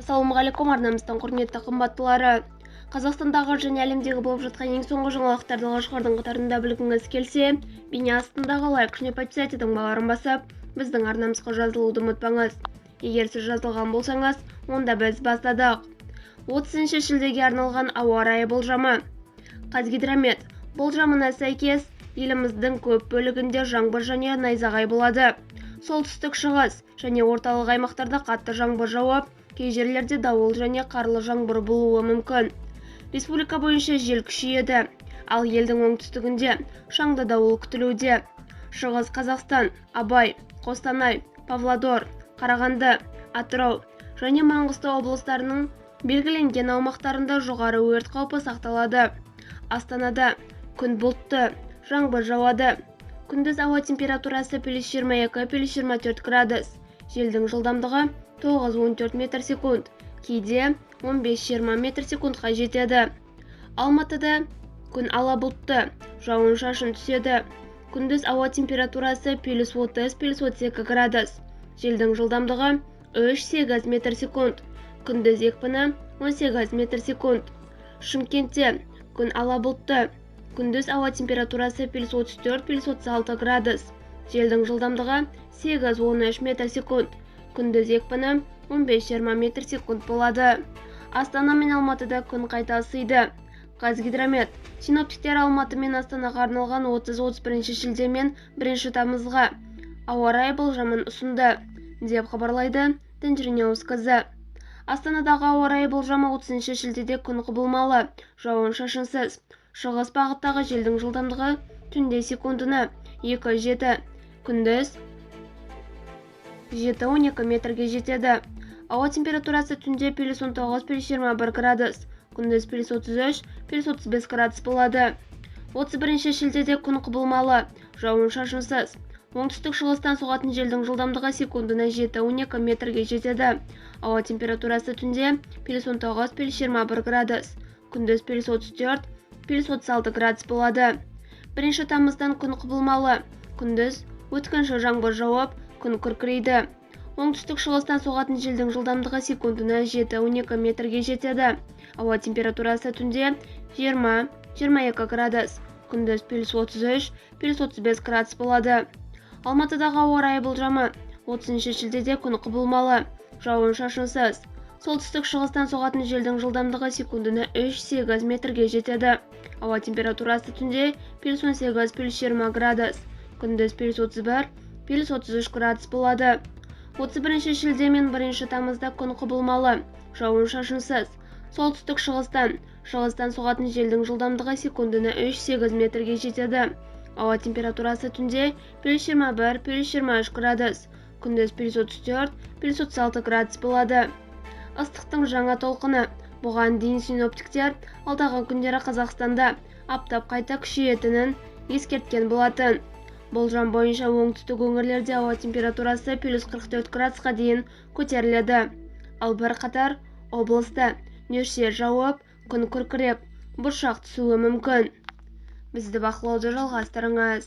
Ассалаумағалейкум, арнамыздың құрметті қымбаттылары. Қазақстандағы және әлемдегі болып жатқан ең соңғы жаңалықтарды алғашқылардың қатарында білгіңіз келсе, бейне астындағы лайк және подписайтедың баларын басып, біздің арнамызға жазылуды ұмытпаңыз. Егер сіз жазылған болсаңыз, онда біз бастадық. 30 шілдеге арналған ауа райы болжамы. Қазгидромет болжамына сәйкес, еліміздің көп бөлігінде жаңбыр және найзағай болады. Солтүстік шығыс және орталық аймақтарда қатты жаңбыр жауып, кей жерлерде дауыл және қарлы жаңбыр болуы мүмкін. Республика бойынша жел күшейеді, ал елдің оңтүстігінде шаңды дауыл күтілуде. Шығыс Қазақстан, Абай, Қостанай, Павлодар, Қарағанды, Атырау және Маңғыстау облыстарының белгіленген аумақтарында жоғары өрт қаупі сақталады. Астанада күн бұлтты, жаңбыр жауады. Күндіз ауа температурасы +22-+24 градус. Желдің жылдамдығы 9-14 метр секунд, кейде 15-20 метр секундқа жетеді. Алматыда күн ала бұлтты, жауын-шашын түседі. Күндіз ауа температурасы +30-+32 градус. Желдің жылдамдығы 3-8 метр секунд, күндіз екпіні 18 метр секунд. Шымкентте күн ала бұлтты, күндіз ауа температурасы +34-+36 градус. Желдің жылдамдығы 8-13 метр секунд, күндіз екпіні 15-20 метр секунд болады. Астана мен Алматыда күн қайта ысиды. Қазгидромет синоптиктер Алматы мен Астанаға арналған 30-31 шілде мен 1 тамызға ауа райы болжамын ұсынды, деп хабарлайды Тенгриньюз КЗ. Астанадағы ауа райы болжамы 30 шілдеде күн құбылмалы, жауын-шашынсыз. Шығыс бағыттағы желдің жылдамдығы түнде секундына 2-7, күндіз 7-12 метрге жетеді. Ауа температурасы түнде +19-+21 градус, күндіз +33-+35 градус болады. 31 шілдеде күн құбылмалы, жауын-шашынсыз. Оңтүстік шығыстан соғатын желдің жылдамдығы секундына 7-12 метрге жетеді. Ауа температурасы түнде +19-+21 градус, күндіз +34-+36 градус болады. 1 тамыздан күн құбылмалы, күндіз өткінші жаңбыр жауып, күн күркірейді. Оңтүстік шығыстан соғатын желдің жылдамдығы секундына 7-12 метрге жетеді. Ауа температурасы түнде 20-22 градус, күндіз +33-+35 градус болады. Алматыдағы ауа райы болжамы 30 шілдеде күн құбылмалы, жауын-шашынсыз. Солтүстік шығыстан соғатын желдің жылдамдығы секундына 3-8 метрге жетеді. Ауа температурасы түнде +18-+20 градус, күндіз +31-+33 градус болады. 31 шілде мен 1 тамызда күн құбылмалы, жауын-шашынсыз. Солтүстік шығыстан соғатын желдің жылдамдығы секундына 3-8 метрге жетеді. Ауа температурасы түнде +21-+23 градус, күндіз +34-+36 градус болады. Ыстықтың жаңа толқыны. Бұған дейін синоптиктер алдағы күндері Қазақстанда аптап қайта күшейетінін ескерткен болатын. Болжам бойынша оңтүстік өңірлерде ауа температурасы +44 градусқа дейін көтеріледі. Ал бірқатар облыста нөсер жауып, күн күркіреп, бұршақ түсуі мүмкін. Бізді бақылауды жалғастырыңыз.